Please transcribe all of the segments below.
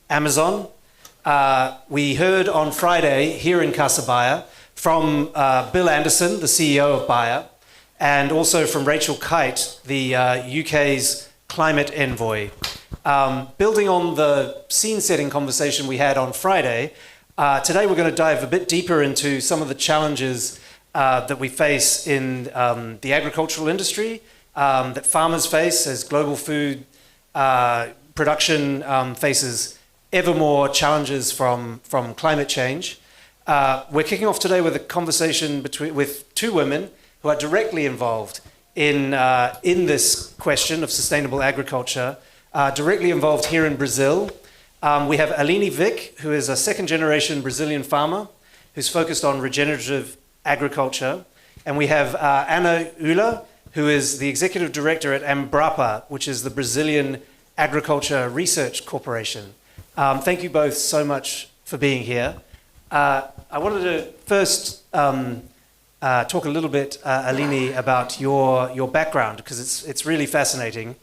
Amazon. We heard on Friday here in Casabaya from Bill Anderson, the CEO of Bayer, and also from Rachel Kite, the UK's climate envoy. Building on the scene-setting conversation we had on Friday, today we're going to dive a bit deeper into some of the challenges that we face in the agricultural industry, that farmers face as global food production faces ever more challenges from climate change. We're kicking off today with a conversation with two women who are directly involved in this question of sustainable agriculture, directly involved here in Brazil. We have Aline Vick, who is a second-generation Brazilian farmer who's focused on regenerative agriculture. And we have Ana Ula, who is the executive director at Embrapa, which is the Brazilian Agriculture Research Corporation. Thank you both so much for being here. I wanted to first talk a little bit, Aline, about your background, because it's really fascinating.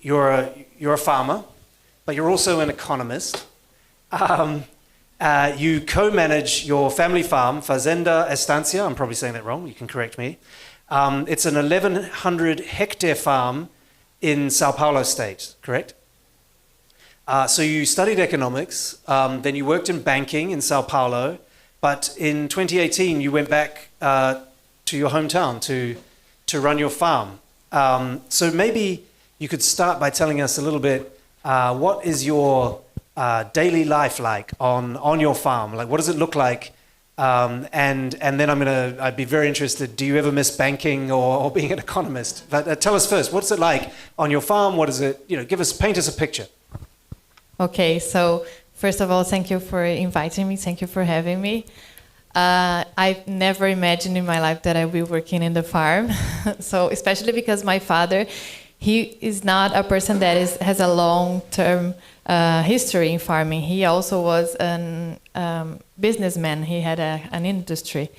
You're a farmer, but you're also an economist. You co-manage your family farm, Fazenda Estancia. I'm probably saying that wrong. You can correct me. It's an 1,100 hectare farm in Sao Paulo state, correct? So you studied economics, then you worked in banking in Sao Paulo, but in 2018 you went back to your hometown to run your farm. So maybe you could start by telling us a little bit, what is your daily life like on your farm? Like, what does it look like? And then I'd be very interested, do you ever miss banking or being an economist? But tell us first, what's it like on your farm? What is it, paint us a picture. Okay, so first of all, thank you for inviting me. Thank you for having me. I've never imagined in my life that I'd be working in the farm. So especially because my father, he is not a person that has a long-term history in farming. He also was a businessman. He had an industry.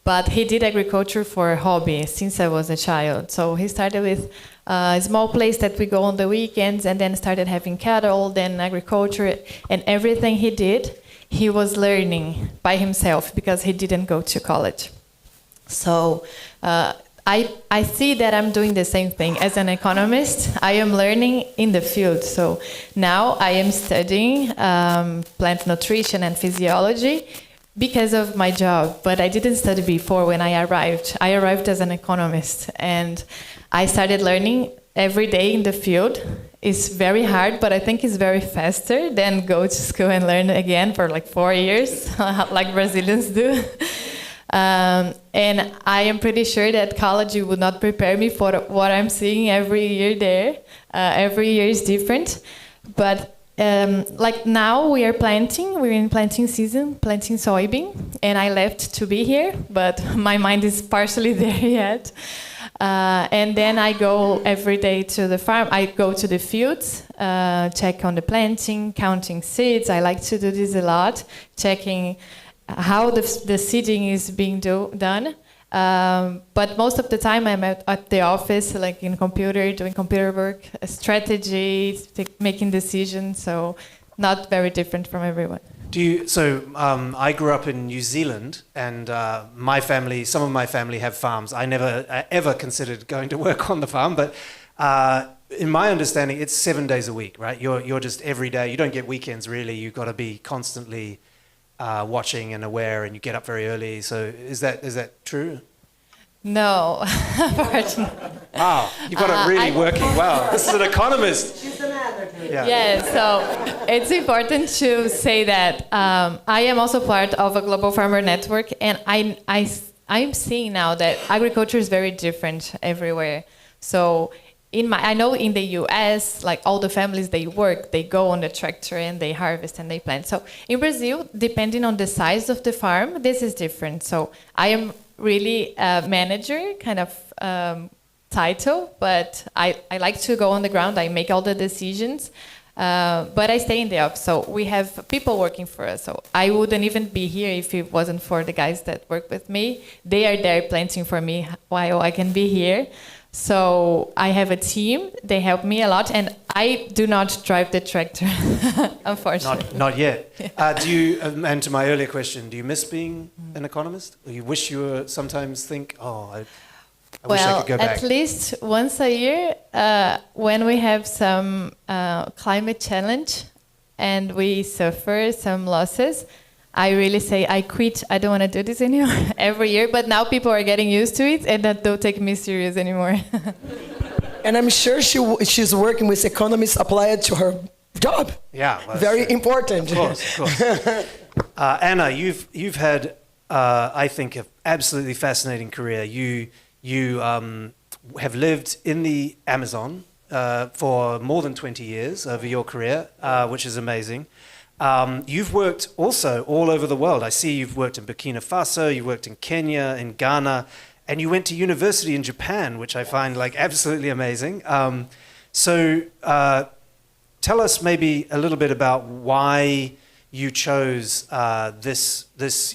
But he did agriculture for a hobby since I was a child. So he started with a small place that we go on the weekends, and then started having cattle, then agriculture, and everything he did, he was learning by himself because he didn't go to college. So I see that I'm doing the same thing. As an economist, I am learning in the field. So now I am studying plant nutrition and physiology because of my job, but I didn't study before when I arrived. I arrived as an economist, and I started learning every day in the field. It's very hard, but I think it's very faster than go to school and learn again for like 4 years, like Brazilians do. And I am pretty sure that college would not prepare me for what I'm seeing every year there. Every year is different. But like now we're in planting season, planting soybean, and I left to be here, but my mind is partially there yet. And then I go every day to the farm. I go to the fields, check on the planting, counting seeds. I like to do this a lot, checking how the seeding is being done. But most of the time I'm at the office, like in computer, doing computer work, strategy, making decisions. So not very different from everyone. I grew up in New Zealand, and some of my family have farms. I never ever considered going to work on the farm, but in my understanding, it's 7 days a week, right? You're just every day. You don't get weekends really. You've got to be constantly watching and aware, and you get up very early. So is that true? No, unfortunately. Wow, you've got it really working. Wow, this is an economist. She's an advocate. Yeah, so it's important to say that I am also part of a global farmer network, and I'm seeing now that agriculture is very different everywhere. So I know in the US, like all the families, they go on the tractor and they harvest and they plant. So in Brazil, depending on the size of the farm, this is different. So I am really a manager kind of title, but I like to go on the ground. I make all the decisions, but I stay in the office. So we have people working for us. So I wouldn't even be here if it wasn't for the guys that work with me. They are there planting for me while I can be here. So I have a team. They help me a lot, and I do not drive the tractor, unfortunately. Not yet. Do you? And to my earlier question, do you miss being an economist? Or you wish you were? Sometimes think, I wish I could go back. At least once a year, when we have some climate challenge, and we suffer some losses, I really say, I quit, I don't want to do this anymore every year. But now people are getting used to it and that don't take me serious anymore. And I'm sure she's working with economists applied to her job. Yeah. Well, very important. Of course. Anna, you've had, I think, an absolutely fascinating career. You have lived in the Amazon for more than 20 years over your career, which is amazing. You've worked also all over the world. I see you've worked in Burkina Faso, you've worked in Kenya, in Ghana, and you went to university in Japan, which I find absolutely amazing. So tell us maybe a little bit about why you chose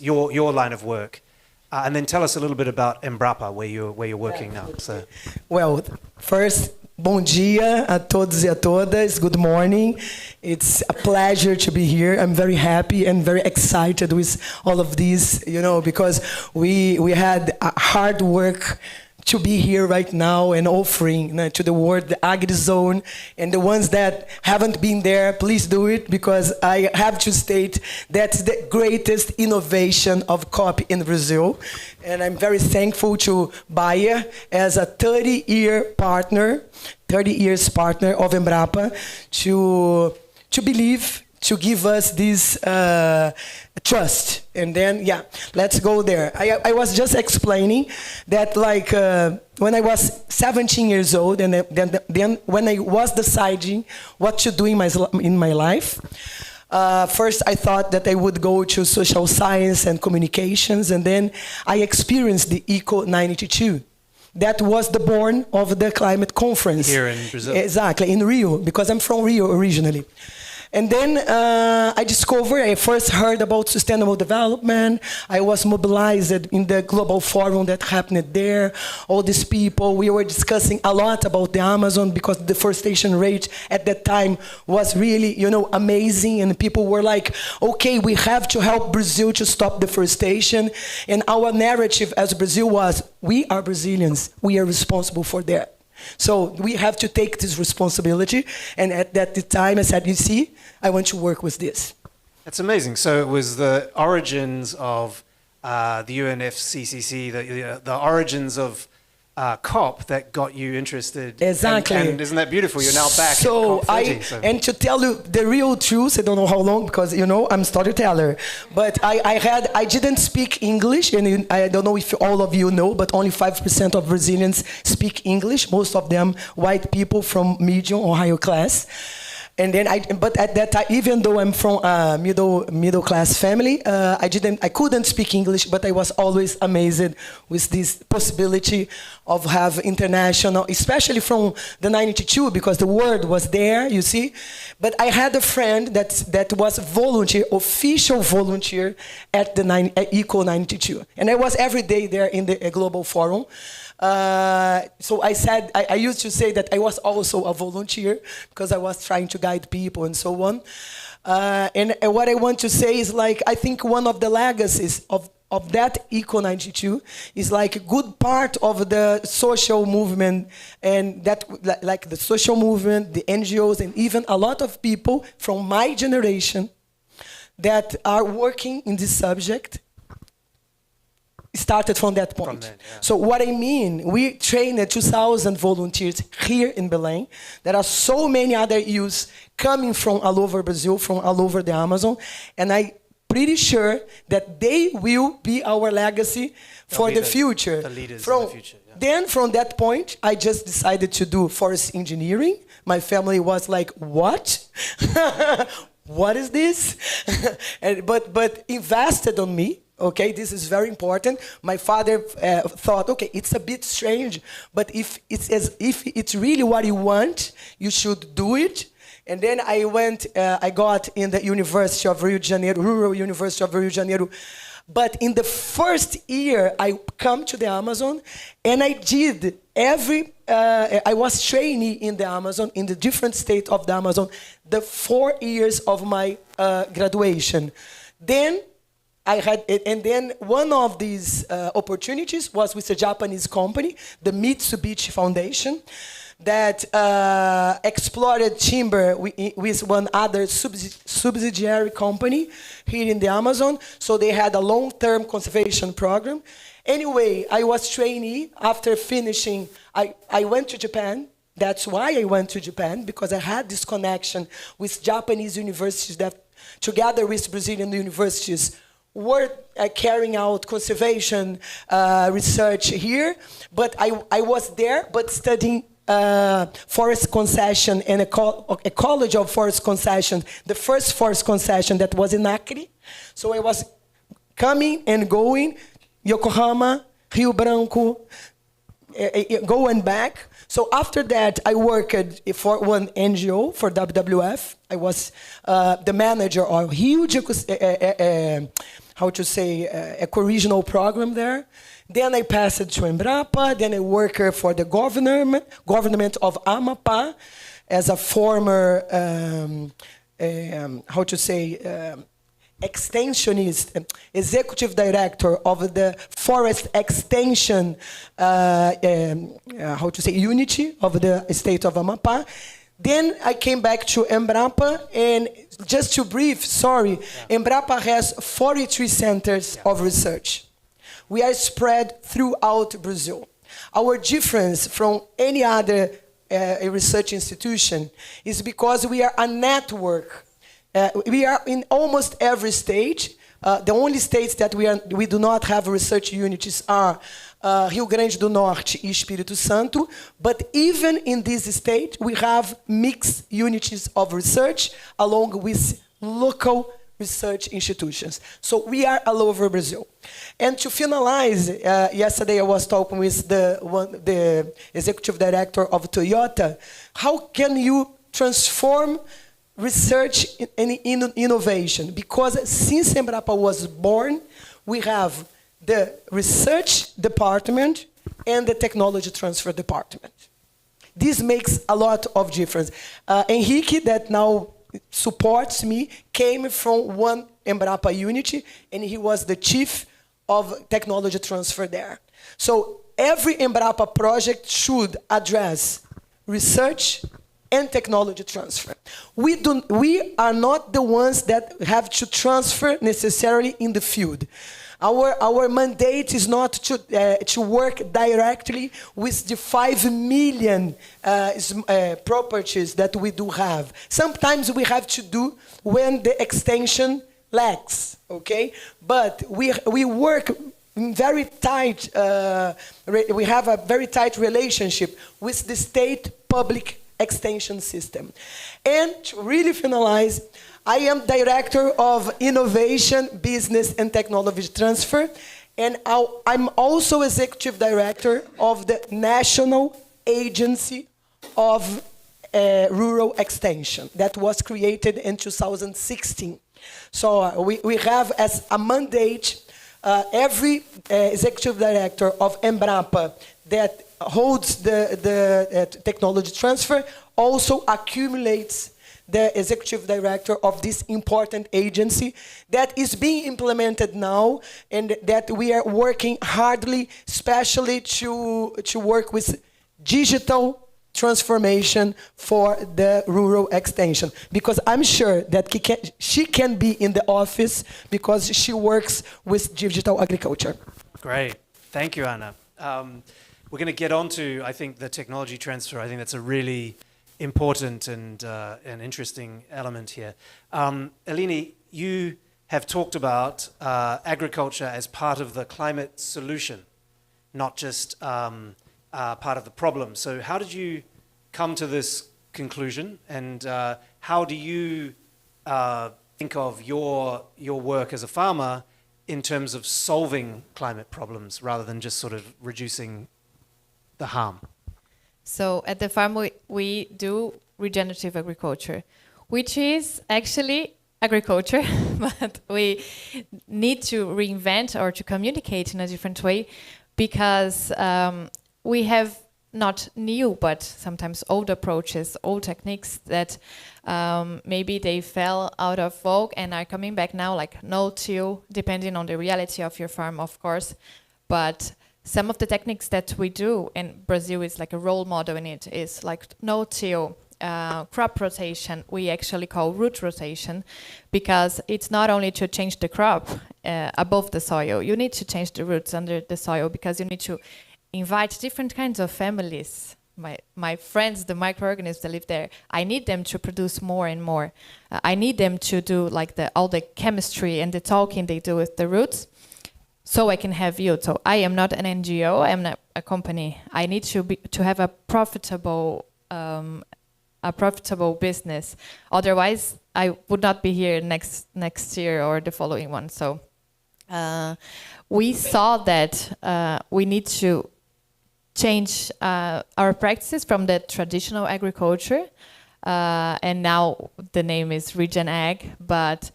your line of work, and then tell us a little bit about Embrapa, where you're working now. So. Well, first, bom dia a todos e a todas. Good morning. It's a pleasure to be here. I'm very happy and very excited with all of this, because we had a hard work to be here right now and offering to the world the agri-zone. And the ones that haven't been there, please do it, because I have to state that's the greatest innovation of COP in Brazil. And I'm very thankful to Bayer as a 30 years partner of Embrapa to believe, to give us this trust. And then, let's go there. I was just explaining that when I was 17 years old, and then when I was deciding what to do in my life, first I thought that I would go to social science and communications, and then I experienced the COP92. That was the born of the climate conference. Here in Brazil. Exactly, in Rio, because I'm from Rio originally. And then I first heard about sustainable development. I was mobilized in the global forum that happened there. All these people, we were discussing a lot about the Amazon because the deforestation rate at that time was really, amazing. And people were like, okay, we have to help Brazil to stop deforestation. And our narrative as Brazil was, we are Brazilians. We are responsible for that. So we have to take this responsibility. And at that time, I said, you see, I want to work with this. That's amazing. So it was the origins of the UNFCCC, the origins of COP that got you interested. Exactly. And isn't that beautiful? You're now back at COP30. And to tell you the real truth, I don't know how long, because, I'm a storyteller. But I didn't speak English, and I don't know if all of you know, but only 5% of Brazilians speak English, most of them white people from medium or higher class. And then but at that time, even though I'm from a middle class family, I couldn't speak English, but I was always amazed with this possibility of have international, especially from the 92, because the word was there, you see. But I had a friend that was official volunteer at the ECO 92, and I was every day there in the global forum. So I used to say that I was also a volunteer because I was trying to guide people and so on. And what I want to say is I think one of the legacies of that ECO 92 is a good part of the social movement, and that the social movement, the NGOs, and even a lot of people from my generation that are working in this subject started from that point. So what I mean, we trained 2,000 volunteers here in Belém. There are so many other youths coming from all over Brazil, from all over the Amazon, and I'm pretty sure that they will be our legacy for the future. The leaders in the future. Yeah. Then from that point, I just decided to do forest engineering. My family was like, what? What is this? but invested on me. Okay, this is very important. My father thought, okay, it's a bit strange, but if it's really what you want, you should do it. And then I got in the University of Rio de Janeiro, Rural University of Rio de Janeiro. But in the first year, I come to the Amazon, and I did I was trainee in the Amazon, in the different states of the Amazon, the 4 years of my graduation. Then I had, and then one of these opportunities was with a Japanese company, the Mitsubishi Foundation, that explored timber with one other subsidiary company here in the Amazon. So they had a long-term conservation program. Anyway, I was trainee. After finishing, I went to Japan. That's why I went to Japan, because I had this connection with Japanese universities that, together with Brazilian universities, were carrying out conservation research here. But I was there, but studying forest concession and ecology of forest concession, the first forest concession that was in Acre. So I was coming and going, Yokohama, Rio Branco, going back. So after that, I worked for one NGO, for WWF. I was the manager of a huge, eco-regional program there. Then I passed to Embrapa. Then I worked for the government of Amapá as a former, extensionist, executive director of the forest extension, unity of the state of Amapá. Then I came back to Embrapa, and just to brief, Embrapa has 43 centers of research. We are spread throughout Brazil. Our difference from any other research institution is because we are a network. We are in almost every state. The only states that we do not have research units are Rio Grande do Norte e Espírito Santo. But even in this state, we have mixed units of research along with local research institutions. So we are all over Brazil. And to finalize, yesterday I was talking with the executive director of Toyota. How can you transform research and innovation? Because since Embrapa was born, we have the research department and the technology transfer department. This makes a lot of difference. Henrique, that now supports me, came from one Embrapa unity, and he was the chief of technology transfer there. So every Embrapa project should address research and technology transfer. We are not the ones that have to transfer necessarily in the field. Our mandate is not to work directly with the 5 million properties that we do have. Sometimes we have to do when the extension lacks, okay? But we work in very tight, we have a very tight relationship with the state public extension system. And to really finalize, I am Director of Innovation, Business and Technology Transfer, and I'm also Executive Director of the National Agency of Rural Extension that was created in 2016. So we have as a mandate every Executive Director of Embrapa that holds the technology transfer also accumulates the executive director of this important agency that is being implemented now, and that we are working hardly, especially to work with digital transformation for the rural extension. Because I'm sure that she can be in the office because she works with digital agriculture. Great. Thank you, Anna. We're going to get on to, I think, the technology transfer. I think that's a really important and an interesting element here. Eleni, you have talked about agriculture as part of the climate solution, not just part of the problem. So how did you come to this conclusion, and how do you think of your work as a farmer in terms of solving climate problems rather than just sort of reducing the harm? So at the farm, we do regenerative agriculture, which is actually agriculture, but we need to reinvent or to communicate in a different way, because we have not new, but sometimes old approaches, old techniques that maybe they fell out of vogue and are coming back now, like no-till, depending on the reality of your farm, of course. But some of the techniques that we do, and Brazil is like a role model in it, is like no-till, crop rotation. We actually call root rotation, because it's not only to change the crop above the soil, you need to change the roots under the soil, because you need to invite different kinds of families. My friends, the microorganisms that live there, I need them to produce more and more. I need them to do like all the chemistry and the talking they do with the roots, so I can have yield. So I am not an NGO, I am not a company. I need to have a profitable business. Otherwise, I would not be here next year or the following one. So we saw that we need to change our practices from the traditional agriculture, and now the name is Regen Ag, but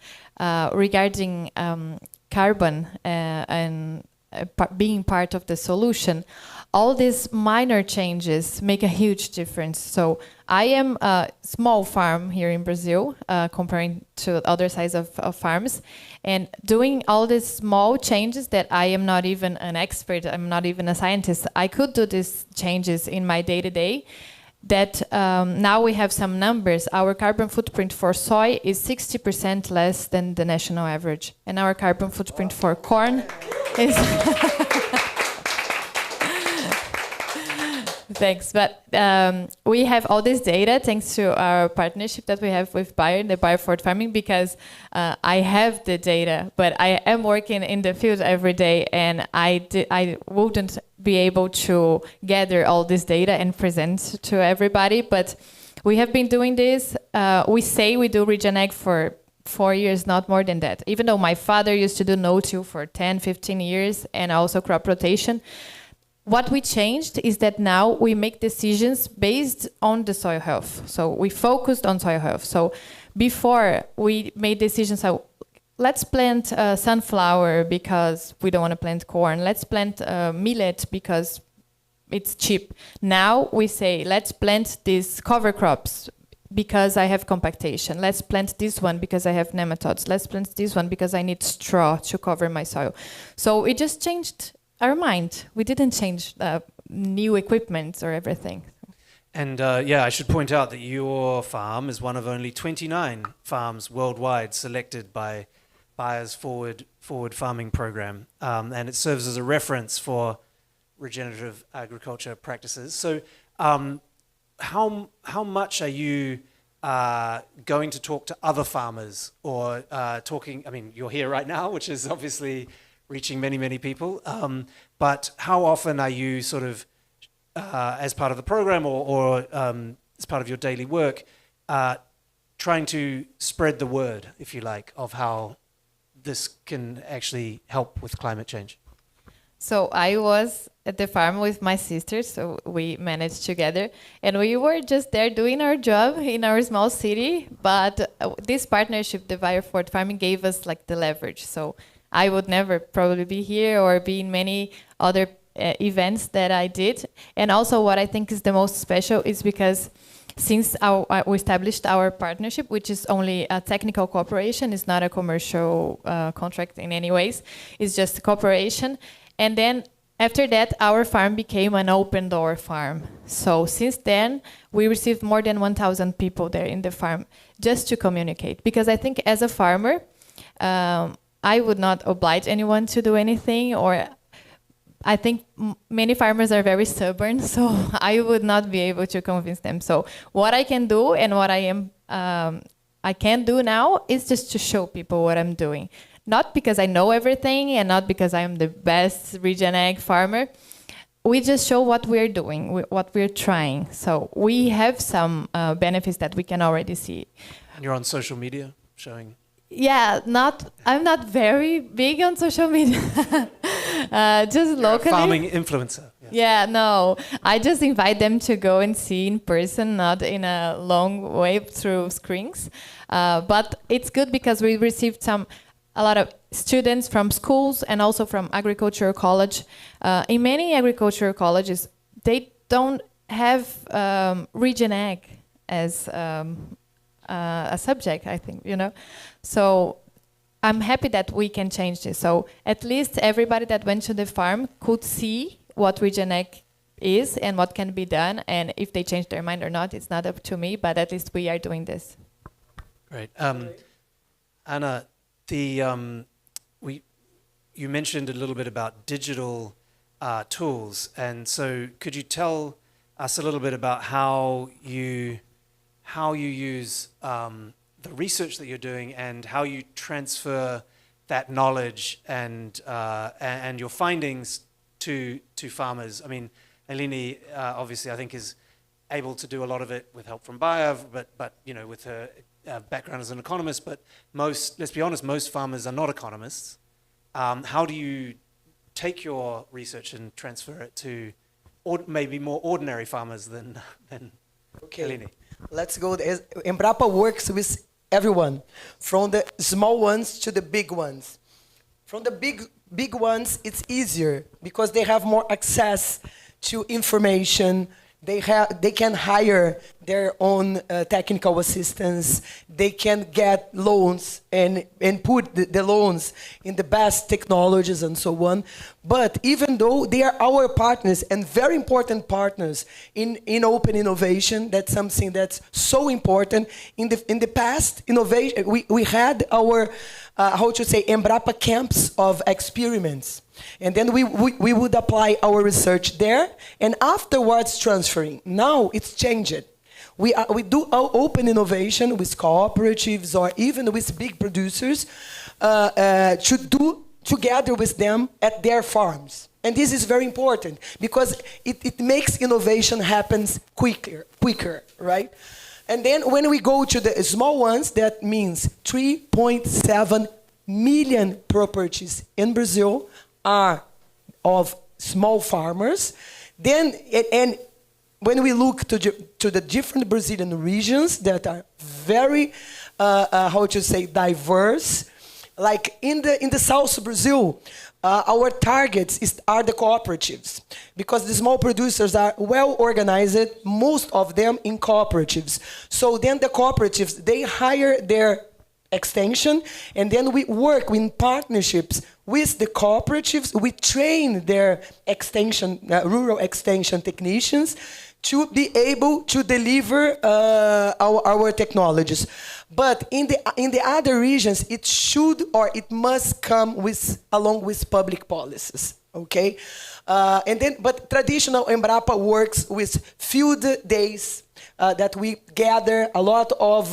regarding carbon and being part of the solution, all these minor changes make a huge difference. So I am a small farm here in Brazil, comparing to other size of farms, and doing all these small changes that I am not even an expert, I'm not even a scientist, I could do these changes in my day-to-day, that now we have some numbers. Our carbon footprint for soy is 60% less than the national average, and our carbon footprint for corn is... Thanks, but we have all this data thanks to our partnership that we have with Bayer, the Bayer Forward Farming, because I have the data, but I am working in the field every day, and I wouldn't be able to gather all this data and present to everybody, but we have been doing this. We say we do Regen Ag for 4 years, not more than that, even though my father used to do no-till for 10, 15 years, and also crop rotation. What we changed is that now we make decisions based on the soil health. So we focused on soil health. So before we made decisions, so let's plant sunflower because we don't want to plant corn. Let's plant millet because it's cheap. Now we say, let's plant these cover crops because I have compactation. Let's plant this one because I have nematodes. Let's plant this one because I need straw to cover my soil. So it just changed our mind. We didn't change new equipment or everything. And I should point out that your farm is one of only 29 farms worldwide selected by Bayer's Forward Farming Program, and it serves as a reference for regenerative agriculture practices. So, how much are you going to talk to other farmers or talking? I mean, you're here right now, which is obviously reaching many, many people. But how often are you sort of, as part of the program or as part of your daily work, trying to spread the word, if you like, of how this can actually help with climate change? So I was at the farm with my sisters, so we managed together, and we were just there doing our job in our small city, but this partnership, the Bayer Forward Farming, gave us like the leverage. So I would never probably be here or be in many other events that I did. And also what I think is the most special is because since we established our partnership, which is only a technical cooperation, it's not a commercial contract in any ways, it's just a cooperation. And then after that, our farm became an open door farm. So since then, we received more than 1,000 people there in the farm just to communicate. Because I think as a farmer, I would not oblige anyone to do anything, or I think many farmers are very stubborn, so I would not be able to convince them. So what I can do and what I can do now is just to show people what I'm doing. Not because I know everything and not because I'm the best Regen Ag farmer. We just show what we're doing, what we're trying. So we have some benefits that we can already see. And you're on social media showing? Yeah, I'm not very big on social media. Just locally. A farming influencer. Yeah, no. I just invite them to go and see in person, not in a long way through screens. But it's good because we received a lot of students from schools and also from agricultural college. In many agricultural colleges, they don't have region ag as a subject, I think, So I'm happy that we can change this. So at least everybody that went to the farm could see what region ag is and what can be done. And if they change their mind or not, it's not up to me, but at least we are doing this. Great. Anna, you mentioned a little bit about digital tools, and so could you tell us a little bit about how you use the research that you're doing and how you transfer that knowledge and your findings to farmers? I mean, Eleni obviously I think is able to do a lot of it with help from Bayer, but with her background as an economist. But let's be honest, most farmers are not economists. How do you take your research and transfer it to maybe more ordinary farmers than Eleni? Let's go. Embrapa works with everyone, from the small ones to the big ones. From the big ones, it's easier because they have more access to information. They can hire their own technical assistants. They can get loans and put the loans in the best technologies and so on. But even though they are our partners and very important partners in open innovation, that's something that's so important. In the past, innovation, we had our Embrapa camps of experiments. And then we would apply our research there and afterwards transferring. Now it's changed. We do our open innovation with cooperatives or even with big producers to do together with them at their farms. And this is very important because it makes innovation happen quicker, right? And then when we go to the small ones, that means 3.7 million properties in Brazil are of small farmers. Then, and when we look to the different Brazilian regions that are very, diverse, like in the South Brazil, our targets are the cooperatives, because the small producers are well organized, most of them in cooperatives. So then the cooperatives, they hire their extension, and then we work in partnerships with the cooperatives. We train their extension, rural extension technicians to be able to deliver our technologies. But in the other regions, it should or it must come along with public policies. Okay, but traditional Embrapa works with field days. That we gather a lot of,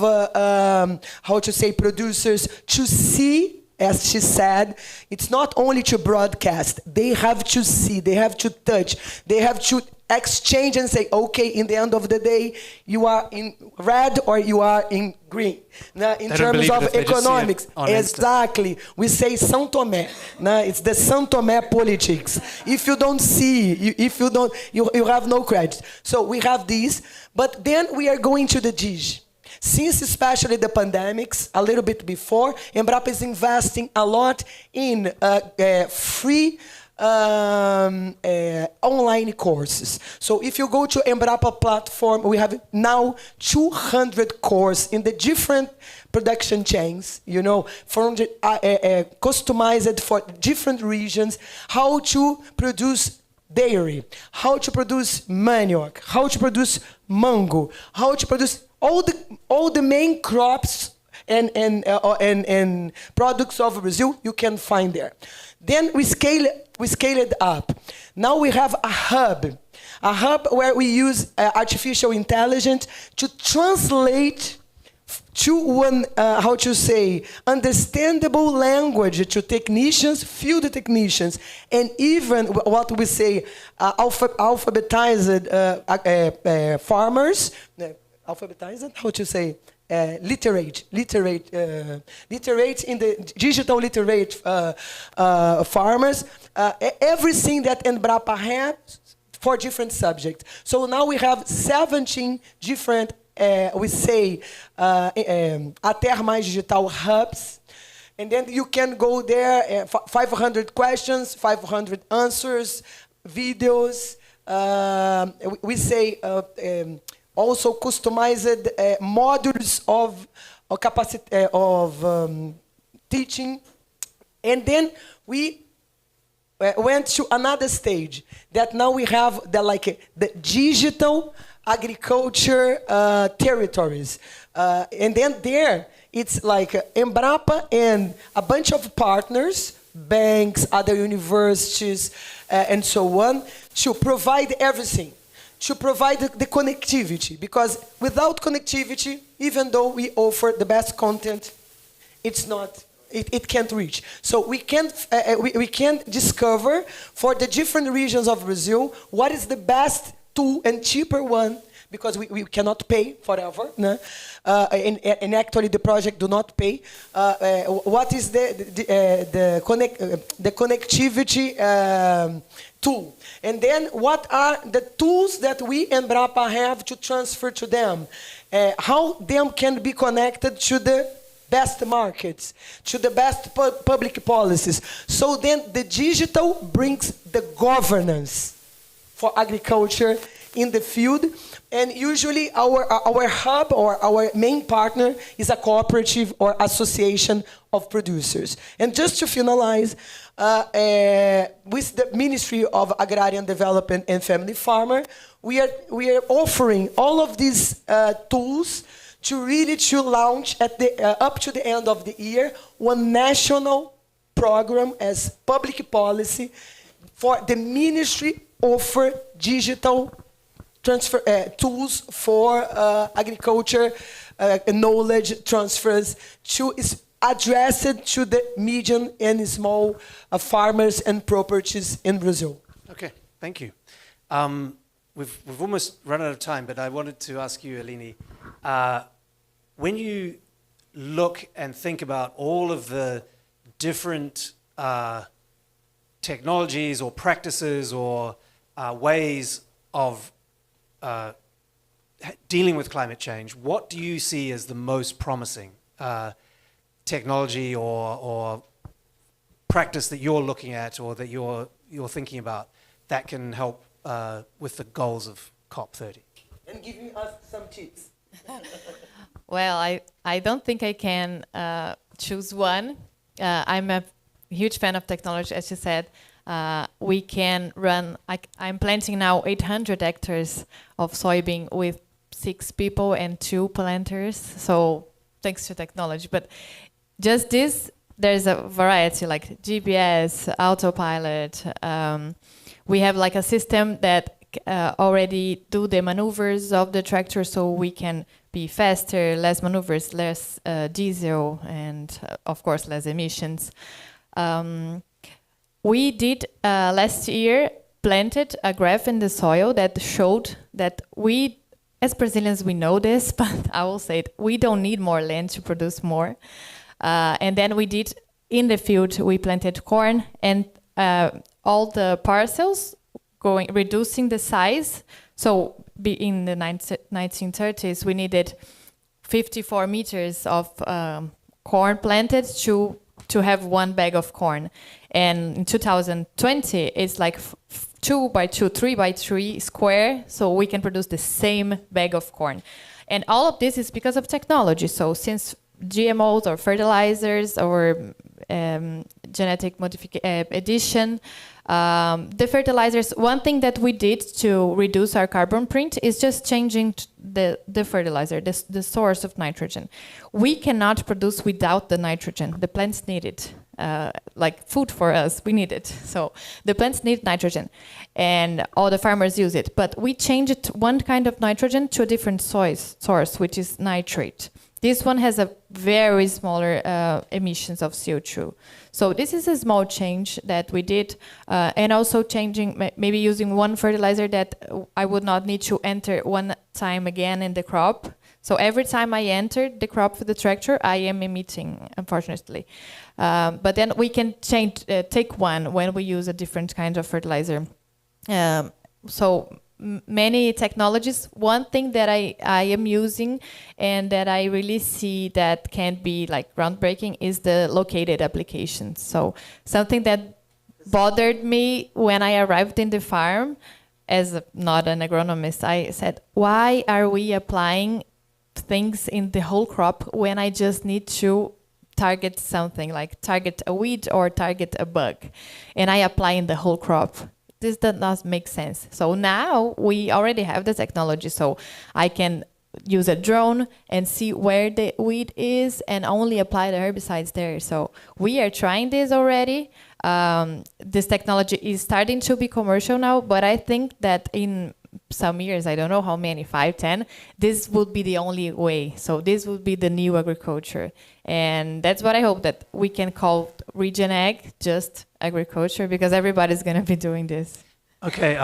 producers to see, as she said, it's not only to broadcast. They have to see, they have to touch, they have to exchange and say, okay, in the end of the day, you are in red or you are in green. Now, in terms of economics, exactly. We say São Tomé. Now, it's the São Tomé politics. If you don't see, you have no credit. So we have these, but then we are going to the DIG. Since especially the pandemics, a little bit before, Embrapa is investing a lot in free online courses. So if you go to Embrapa platform, we have now 200 courses in the different production chains, from customized for different regions, how to produce dairy, how to produce manioc, how to produce mango, how to produce all the main crops and products of Brazil you can find there. Then we scale it up. Now we have a hub where we use artificial intelligence to translate to one, understandable language to technicians, field technicians, and even what we say, alphabetized farmers. Alphabetized? Literate in the digital literate farmers, everything that Embrapa has for different subjects. So now we have 17 different, we say, até mais digital hubs. And then you can go there, 500 questions, 500 answers, videos, we say also customized modules of capacity of teaching, and then we went to another stage that now we have the digital agriculture territories, and then there it's like Embrapa and a bunch of partners, banks, other universities, and so on, to provide everything, to provide the connectivity, because without connectivity, even though we offer the best content, it's not. It can't reach. So we can discover for the different regions of Brazil what is the best tool and cheaper one, because we cannot pay forever. No? And actually the project do not pay. What is the connectivity tool? And then what are the tools that we in Embrapa have to transfer to them? How them can be connected to the best markets, to the best public policies. So then the digital brings the governance for agriculture in the field. And usually our hub or our main partner is a cooperative or association of producers. And just to finalize, with the Ministry of Agrarian Development and Family Farmer, we are offering all of these tools to launch at up to the end of the year one national program as public policy for the ministry offer digital transfer tools for agriculture knowledge transfers to address it to the medium and small farmers and properties in Brazil. Okay, thank you. We've almost run out of time, but I wanted to ask you, Eleni, when you look and think about all of the different technologies or practices or ways of dealing with climate change, what do you see as the most promising technology or practice that you're looking at or that you're thinking about that can help with the goals of COP30? And giving us some tips. Well, I don't think I can choose one. I'm a huge fan of technology, as you said. We can run, I'm planting now 800 hectares of soybean with 6 people and 2 planters. So thanks to technology. But just this, there's a variety like GPS, autopilot. We have like a system that already do the maneuvers of the tractor so we can be faster, less maneuvers, less diesel, and of course less emissions. We did last year planted a graph in the soil that showed that we, as Brazilians, we know this, but I will say it, we don't need more land to produce more. And then we did, in the field, we planted corn, and all the parcels reducing the size. So in the 1930s, we needed 54 meters of corn planted to have 1 bag of corn. And in 2020, it's like 2 by 2, 3 by 3 square, so we can produce the same bag of corn. And all of this is because of technology. So since GMOs or fertilizers or genetic addition, the fertilizers, one thing that we did to reduce our carbon print is just changing the fertilizer, the source of nitrogen. We cannot produce without the nitrogen. The plants need it. Like food for us, we need it. So the plants need nitrogen, and all the farmers use it. But we changed one kind of nitrogen to a different source, which is nitrate. This one has a very smaller emissions of CO2. So this is a small change that we did, and also changing, maybe using one fertilizer that I would not need to enter one time again in the crop. So every time I enter the crop with the tractor, I am emitting, unfortunately. But then we can take one when we use a different kind of fertilizer. So many technologies. One thing that I am using and that I really see that can be like groundbreaking is the located applications. So something that bothered me when I arrived in the farm, not an agronomist, I said, why are we applying things in the whole crop when I just need to target something, like target a weed or target a bug, and I apply in the whole crop? This does not make sense. So now we already have the technology, so I can use a drone and see where the weed is and only apply the herbicides there. So we are trying this already. This technology is starting to be commercial now, but I think that in some years, I don't know how many, 5, 10, this would be the only way. So this would be the new agriculture. And that's what I hope, that we can call Region Ag just agriculture, because everybody's going to be doing this. Okay,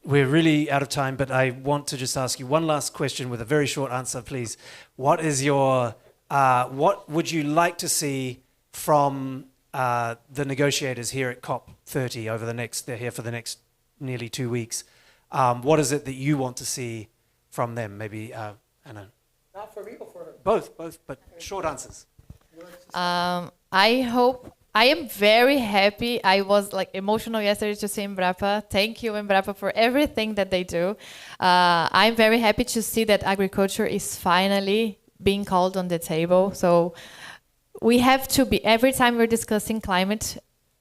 we're really out of time, but I want to just ask you one last question with a very short answer, please. What is your, what would you like to see from the negotiators here at COP30 over the next, they're here for the next nearly 2 weeks. What is it that you want to see from them? Maybe, Anna. Not for me or for her? Both, but short answers. I am very happy. I was like emotional yesterday to see Embrapa. Thank you, Embrapa, for everything that they do. I'm very happy to see that agriculture is finally being called on the table. So we have to be, every time we're discussing climate,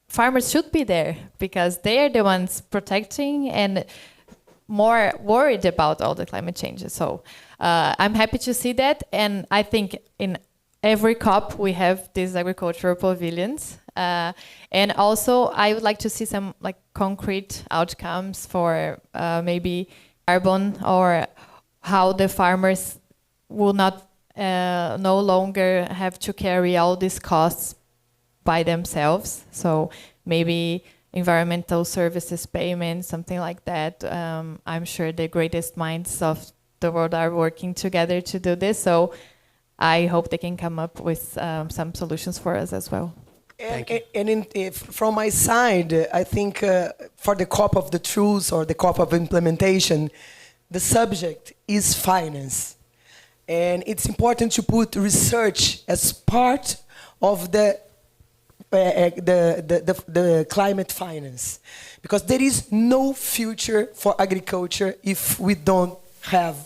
farmers should be there, because they are the ones protecting and more worried about all the climate changes. So I'm happy to see that. And I think in every COP we have these agricultural pavilions. And also I would like to see some like concrete outcomes for maybe carbon, or how the farmers will not no longer have to carry all these costs by themselves. So maybe environmental services payment, something like that. I'm sure the greatest minds of the world are working together to do this. So I hope they can come up with some solutions for us as well. From my side, I think for the COP of the truth or the COP of implementation, the subject is finance. And it's important to put research as part of the climate finance, because there is no future for agriculture if we don't have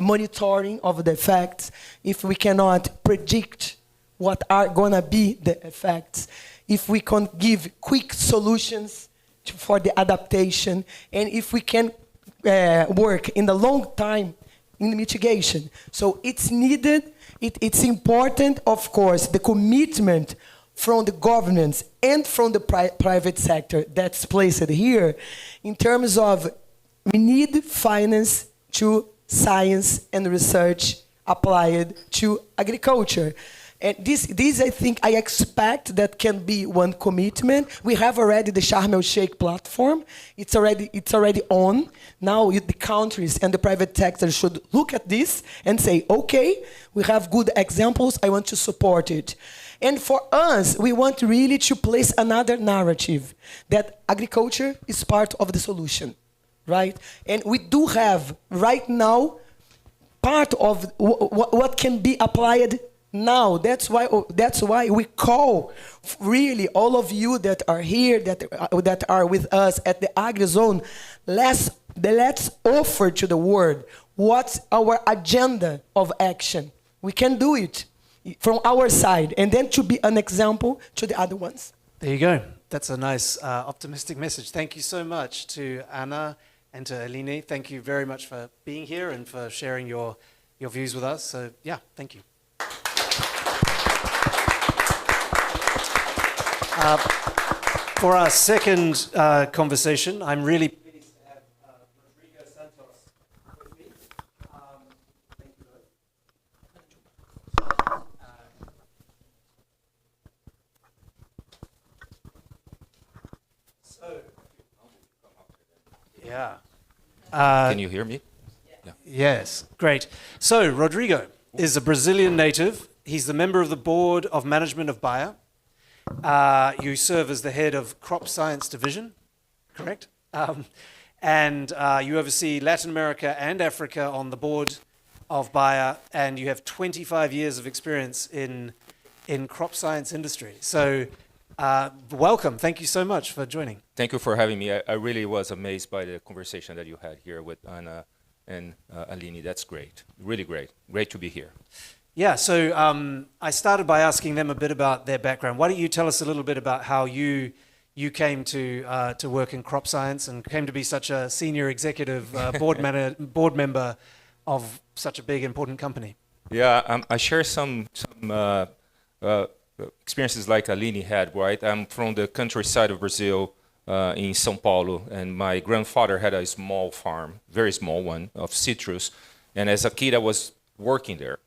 monitoring of the effects, if we cannot predict what are going to be the effects, if we can give quick solutions for the adaptation, and if we can work in the long time in mitigation. So it's needed, it's important, of course, the commitment from the governments and from the private sector that's placed here, in terms of we need finance to science and research applied to agriculture. And this I think, I expect that can be one commitment. We have already the Sharm el-Sheikh platform. It's already on. Now the countries and the private sector should look at this and say, okay, we have good examples, I want to support it. And for us, we want really to place another narrative, that agriculture is part of the solution, right? And we do have right now part of what can be applied now. That's why we call really all of you that are here, that are with us at the AgriZone, let's offer to the world what's our agenda of action. We can do it from our side, and then to be an example to the other ones. There you go. That's a nice optimistic message. Thank you so much to Anna and to Aline. Thank you very much for being here and for sharing your views with us. So yeah, thank you. For our second conversation, I'm really pleased to have Rodrigo Santos with me. Thank you both. Yeah. Can you hear me? Yeah. Yes, great. So Rodrigo is a Brazilian native. He's the member of the board of management of Bayer. You serve as the head of crop science division, correct? And you oversee Latin America and Africa on the board of Bayer, and you have 25 years of experience in crop science industry. So Welcome. Thank you so much for joining. Thank you for having me. I really was amazed by the conversation that you had here with Anna and Aline. That's great. Really great. Great to be here. Yeah, so I started by asking them a bit about their background. Why don't you tell us a little bit about how you came to work in crop science and came to be such a senior executive board member of such a big, important company? Yeah, I share some experiences like Aline had, right? I'm from the countryside of Brazil in São Paulo, and my grandfather had a small farm, very small one, of citrus. And as a kid, I was working there.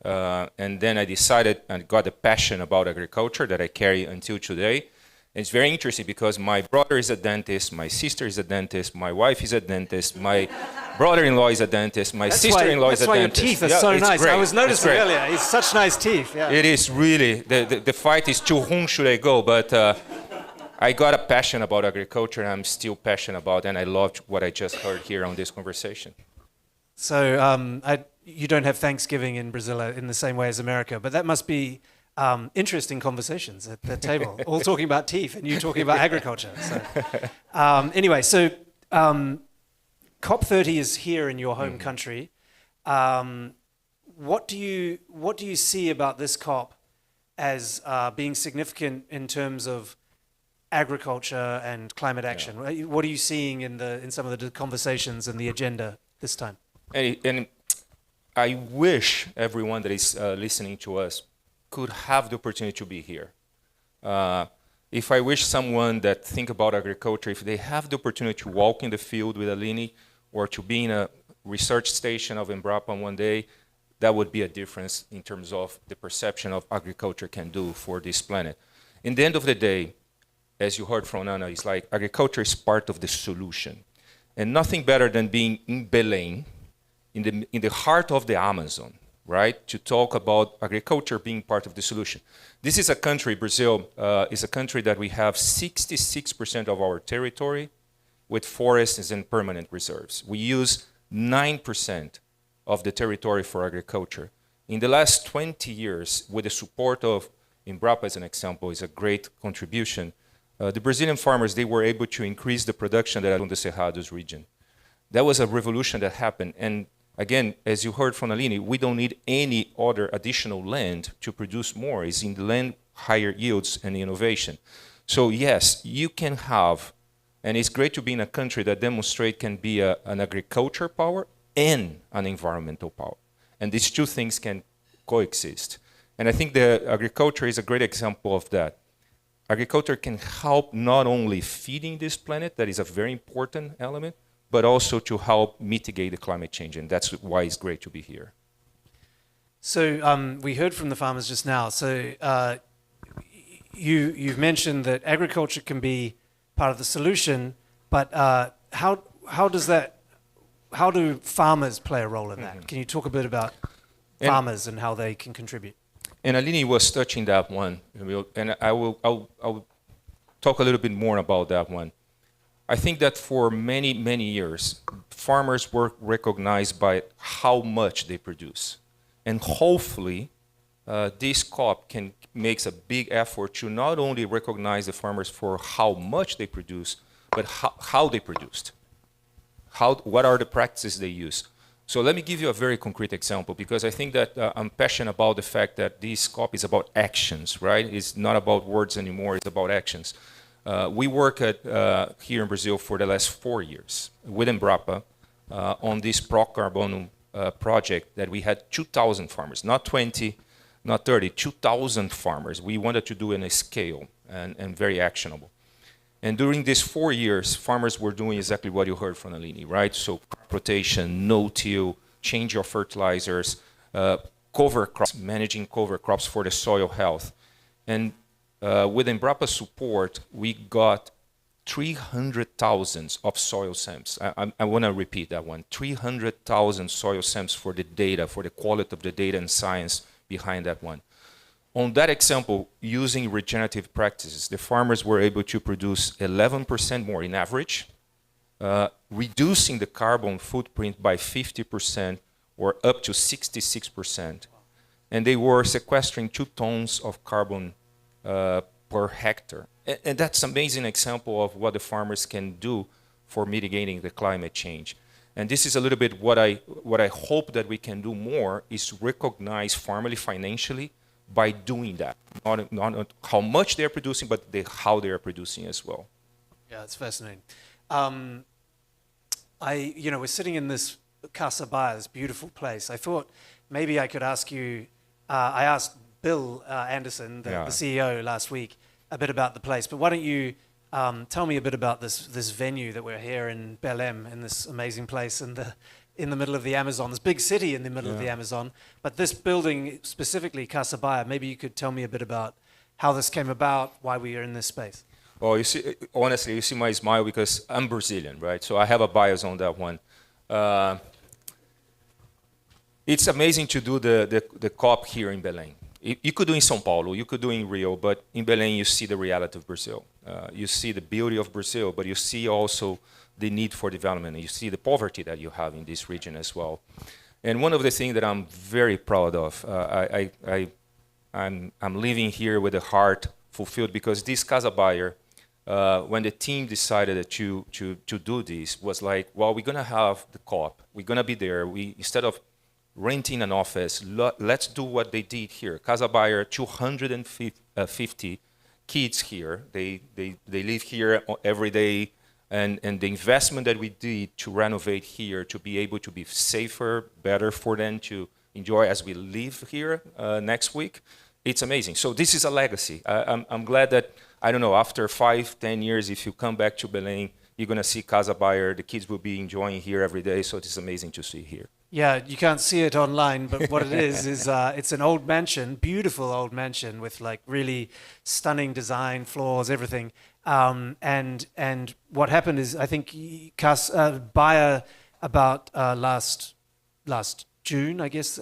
And then I decided and got a passion about agriculture that I carry until today. And it's very interesting because my brother is a dentist, my sister is a dentist, my wife is a dentist, my brother-in-law is a dentist, my sister-in-law is a dentist. That's why your teeth are so nice. Great. I was noticing earlier, it's such nice teeth. Yeah. It is really, the fight is to whom should I go, but I got a passion about agriculture and I'm still passionate about it, and I loved what I just heard here on this conversation. So you don't have Thanksgiving in Brazil in the same way as America, but that must be interesting conversations at the table, all talking about teeth and you talking about agriculture. So, anyway, so COP30 is here in your home country. What do you see about this COP as being significant in terms of agriculture and climate action? Yeah. What are you seeing in some of the conversations and the agenda this time? And I wish everyone that is listening to us could have the opportunity to be here. If I wish someone that think about agriculture, if they have the opportunity to walk in the field with Aline or to be in a research station of Embrapa one day, that would be a difference in terms of the perception of agriculture can do for this planet. In the end of the day, as you heard from Anna, it's like agriculture is part of the solution. And nothing better than being in Belém, in the heart of the Amazon, right, to talk about agriculture being part of the solution. This is a country, Brazil, is a country that we have 66% of our territory with forests and permanent reserves. We use 9% of the territory for agriculture. In the last 20 years, with the support of Embrapa as an example, is a great contribution. The Brazilian farmers, they were able to increase the production that on the Cerrados region. That was a revolution that happened. And again, as you heard from Aline, we don't need any other additional land to produce more. It's in the land, higher yields and innovation. So yes, you can have, and it's great to be in a country that demonstrate can be an agriculture power and an environmental power. And these two things can coexist. And I think the agriculture is a great example of that. Agriculture can help not only feeding this planet, that is a very important element, but also to help mitigate the climate change. And that's why it's great to be here. So we heard from the farmers just now. So you've mentioned that agriculture can be part of the solution, but how do farmers play a role in that? Mm-hmm. Can you talk a bit about farmers and how they can contribute? And Aline was touching that one, and I'll talk a little bit more about that one. I think that for many, many years, farmers were recognized by how much they produce. And hopefully, this COP makes a big effort to not only recognize the farmers for how much they produce, but how they produced. What are the practices they use? So let me give you a very concrete example, because I think that I'm passionate about the fact that this COP is about actions, right? It's not about words anymore, it's about actions. We work here in Brazil for the last 4 years with Embrapa on this Pro Carbono project that we had 2,000 farmers, not 20, not 30, 2,000 farmers. We wanted to do it in a scale and very actionable. And during these 4 years, farmers were doing exactly what you heard from Aline, right? So crop rotation, no-till, change your fertilizers, cover crops, managing cover crops for the soil health. And with Embrapa support, we got 300,000 of soil samples. I want to repeat that one. 300,000 soil samples for the data, for the quality of the data and science behind that one. On that example, using regenerative practices, the farmers were able to produce 11% more in average, reducing the carbon footprint by 50% or up to 66%. And they were sequestering 2 tons of carbon per hectare. And that's an amazing example of what the farmers can do for mitigating the climate change. And this is a little bit what I hope that we can do more is recognize farmers financially by doing that. Not how much they're producing, but how they are producing as well. Yeah, it's fascinating. We're sitting in this Casa Baia, this beautiful place. I thought maybe I could ask you, I asked Bill Anderson, the CEO, last week, a bit about the place, but why don't you tell me a bit about this venue that we're here in Belém, in this amazing place in the middle of the Amazon, this big city in the middle of the Amazon, but this building specifically, Casa Baia, maybe you could tell me a bit about how this came about, why we are in this space. Well, you see, honestly, you see my smile because I'm Brazilian, right? So I have a bias on that one. It's amazing to do the COP here in Belém. You could do in São Paulo, you could do in Rio, but in Belém you see the reality of Brazil. You see the beauty of Brazil, but you see also the need for development. You see the poverty that you have in this region as well. And one of the things that I'm very proud of, I'm living here with a heart fulfilled because this Casa Baia, when the team decided to do this, was like, well, we're gonna have the COP, we're gonna be there. Instead of renting an office, let's do what they did here. Casa Baia, 250 kids here. They live here every day, and the investment that we did to renovate here, to be able to be safer, better for them to enjoy as we live here next week, it's amazing. So this is a legacy. I'm glad that, I don't know, after 5-10 years, if you come back to Belém, you're going to see Casa Baia. The kids will be enjoying here every day, so it's amazing to see here. Yeah, you can't see it online, but what it is it's an old mansion, beautiful old mansion with like really stunning design, floors, everything. And what happened is, I think Baia about last June, I guess,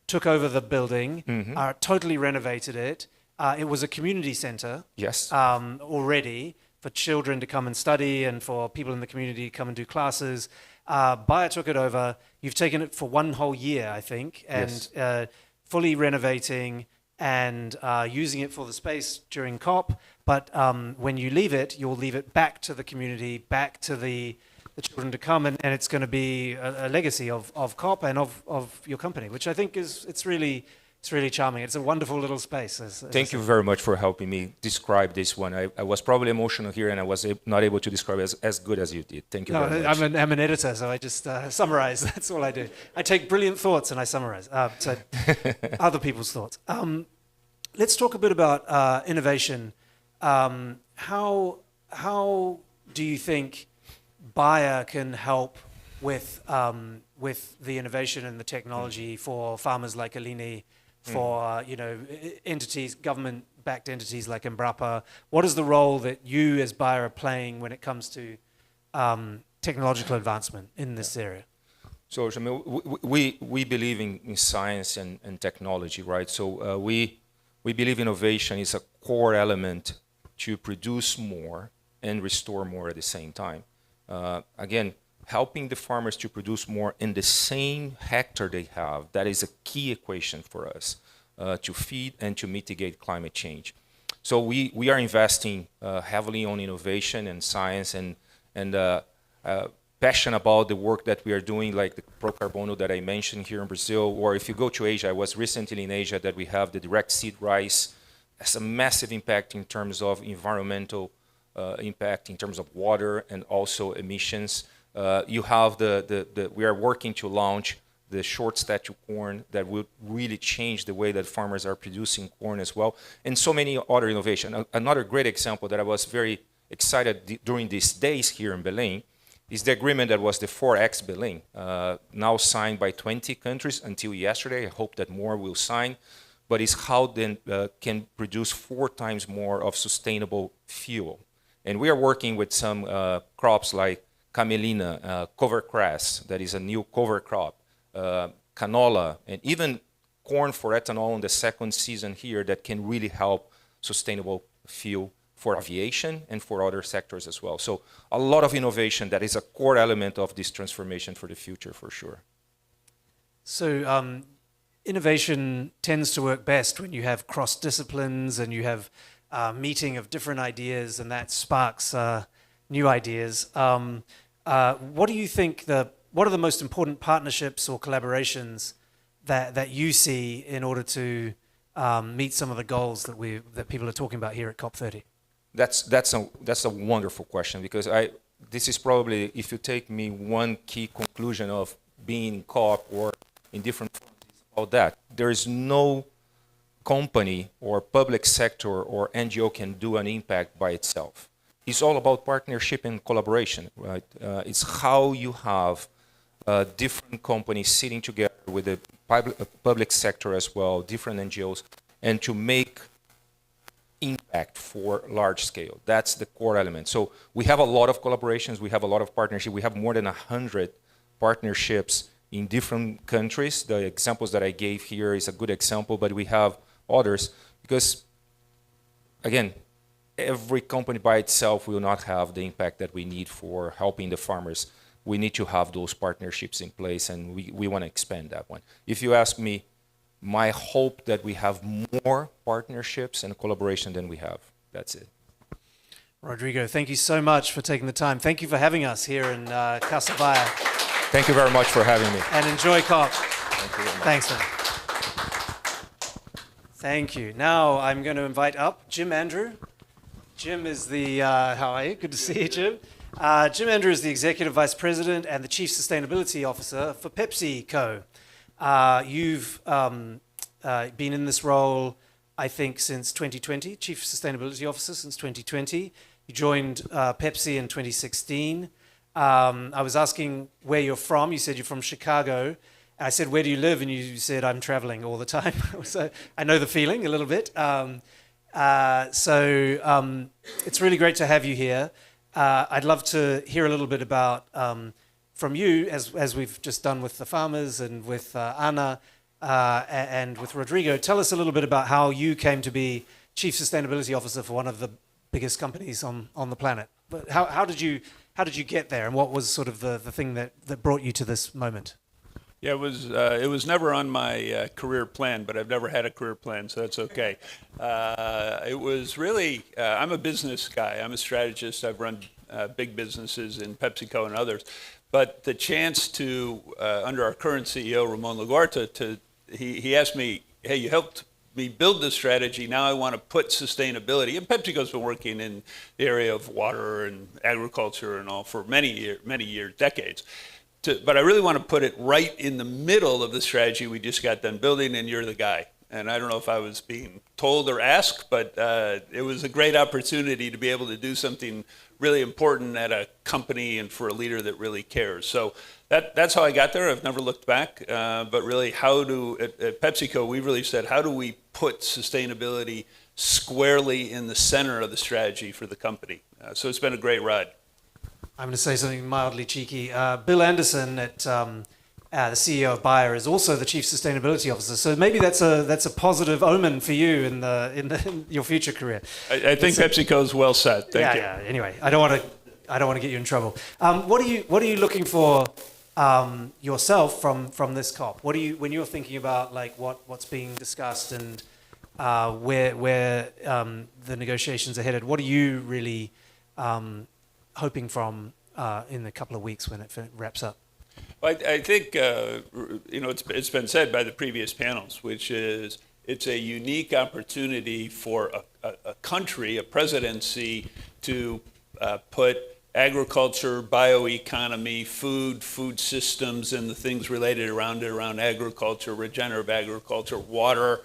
took over the building, totally renovated it. It was a community center. Yes. Already for children to come and study and for people in the community to come and do classes. Baia took it over. You've taken it for one whole year, I think, and fully renovating and using it for the space during COP. But when you leave it, you'll leave it back to the community, back to the children to come, and it's going to be a legacy of COP and of your company, which I think it's really charming. It's a wonderful little space. Thank you very much for helping me describe this one. I was probably emotional here, and I was not able to describe it as good as you did. Thank you very much. I'm an editor, so I just summarize. That's all I do. I take brilliant thoughts and I summarize. So other people's thoughts. Let's talk a bit about innovation. How do you think Baia can help with the innovation and the technology for farmers like Aline, for entities, government-backed entities like Embrapa? What is the role that you as Baia are playing when it comes to technological advancement in this area? So Jamil, we believe in science and technology, right? So we believe innovation is a core element to produce more and restore more at the same time. Again, helping the farmers to produce more in the same hectare they have, that is a key equation for us to feed and to mitigate climate change. So we are investing heavily on innovation and science and passionate about the work that we are doing, like the Pro Carbono that I mentioned here in Brazil, or if you go to Asia, I was recently in Asia, that we have the direct seed rice. Has a massive impact in terms of environmental impact, in terms of water and also emissions. You have we are working to launch the short stature corn that will really change the way that farmers are producing corn as well, and so many other innovations. Another great example that I was very excited during these days here in Belém is the agreement that was the 4X Belém, now signed by 20 countries until yesterday. I hope that more will sign, but it's how then can produce 4 times more of sustainable fuel. And we are working with some crops like camelina, cover grass, that is a new cover crop, canola, and even corn for ethanol in the second season here that can really help sustainable fuel for aviation and for other sectors as well. So a lot of innovation that is a core element of this transformation for the future, for sure. So innovation tends to work best when you have cross disciplines and you have meeting of different ideas, and that sparks new ideas. What do you think what are the most important partnerships or collaborations that you see in order to meet some of the goals that people are talking about here at COP30? That's a wonderful question, because this is probably, if you take me, one key conclusion of being in COP or in different forums, is about that. There is no company or public sector or NGO can do an impact by itself. It's all about partnership and collaboration, right? It's how you have different companies sitting together with the public sector as well, different NGOs, and to make impact for large scale. That's the core element. So we have a lot of collaborations, we have a lot of partnerships, we have more than 100 partnerships in different countries. The examples that I gave here is a good example, but we have others, because again, every company by itself will not have the impact that we need for helping the farmers. We need to have those partnerships in place, and we want to expand that one. If you ask me, my hope that we have more partnerships and collaboration than we have. That's it. Rodrigo, thank you so much for taking the time. Thank you for having us here in Casabaya. Thank you very much for having me. And enjoy COP. Thank you very much. Thanks, man. Thank you. Now I'm going to invite up Jim Andrew. Jim is the, how are you? Good to see you, Jim. Jim Andrew is the Executive Vice President and the Chief Sustainability Officer for PepsiCo. You've been in this role, I think, since 2020, Chief Sustainability Officer since 2020. You joined Pepsi in 2016. I was asking where you're from. You said you're from Chicago. I said, where do you live? And you said, I'm traveling all the time. So I know the feeling a little bit. It's really great to have you here. I'd love to hear a little bit about from you, as we've just done with the farmers and with Ana and with Rodrigo. Tell us a little bit about how you came to be Chief Sustainability Officer for one of the biggest companies on the planet. But how did you get there, and what was sort of the thing that brought you to this moment? Yeah, it was never on my career plan, but I've never had a career plan, so that's okay. It was really, I'm a business guy. I'm a strategist. I've run big businesses in PepsiCo and others. But the chance to, under our current CEO, Ramon Laguarta, he asked me, hey, you helped me build this strategy. Now I want to put sustainability. And PepsiCo's been working in the area of water and agriculture and all for many years, decades. But I really want to put it right in the middle of the strategy we just got done building, and you're the guy. And I don't know if I was being told or asked, but it was a great opportunity to be able to do something really important at a company and for a leader that really cares. So that's how I got there. I've never looked back. But really, at PepsiCo, we really said, how do we put sustainability squarely in the center of the strategy for the company? So it's been a great ride. I'm going to say something mildly cheeky. Bill Anderson, the CEO of Bayer, is also the Chief Sustainability Officer. So maybe that's a positive omen for you in your future career. I think PepsiCo's well set. Thank you. Yeah. Anyway, I don't want to get you in trouble. What are you looking for yourself from this COP? When you're thinking about like what's being discussed and where the negotiations are headed? What are you really hoping from in a couple of weeks when it wraps up? Well, I think it's been said by the previous panels, which is it's a unique opportunity for a country, a presidency, to put agriculture, bioeconomy, food systems, and the things related around it, around agriculture, regenerative agriculture, water,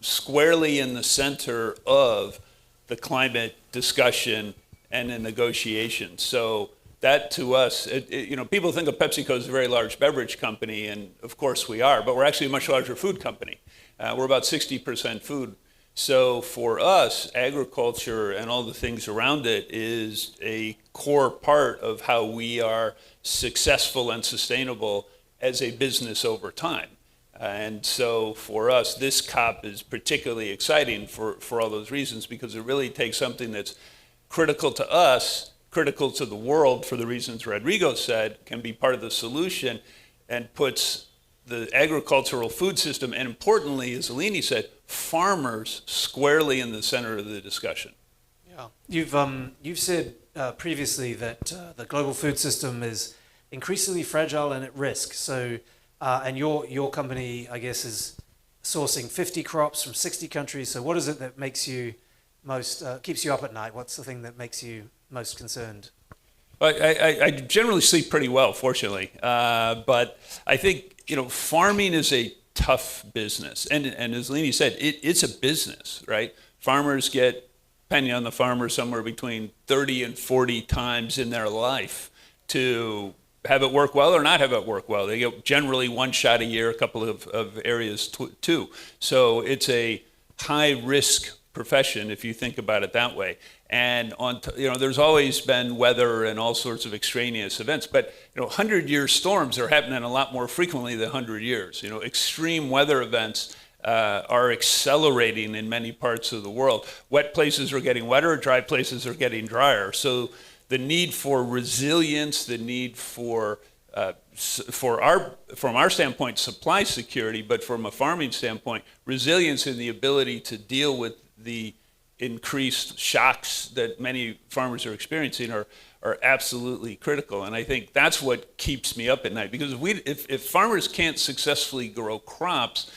squarely in the center of the climate discussion and the negotiations. So that to us, people think of PepsiCo as a very large beverage company, and of course we are, but we're actually a much larger food company. We're about 60% food. So for us, agriculture and all the things around it is a core part of how we are successful and sustainable as a business over time. And so for us, this COP is particularly exciting for all those reasons, because it really takes something that's critical to us, critical to the world for the reasons Rodrigo said, can be part of the solution, and puts the agricultural food system, and importantly, as Alini said, farmers squarely in the center of the discussion. Yeah. You've said previously that the global food system is increasingly fragile and at risk. So, and your company, I guess, is sourcing 50 crops from 60 countries. So, what is it that makes you most keeps you up at night? What's the thing that makes you most concerned? I generally sleep pretty well, fortunately. But I think, farming is a tough business. And as Alini said, it's a business, right? Farmers get, depending on the farmer, somewhere between 30 and 40 times in their life to have it work well or not have it work well. They get generally one shot a year, a couple of areas too. So it's a high risk profession if you think about it that way. And there's always been weather and all sorts of extraneous events, but 100-year storms are happening a lot more frequently than 100 years. Extreme weather events are accelerating in many parts of the world. Wet places are getting wetter, dry places are getting drier. So the need for resilience, the need from our standpoint, supply security, but from a farming standpoint, resilience in the ability to deal with the increased shocks that many farmers are experiencing are absolutely critical. And I think that's what keeps me up at night, because if farmers can't successfully grow crops,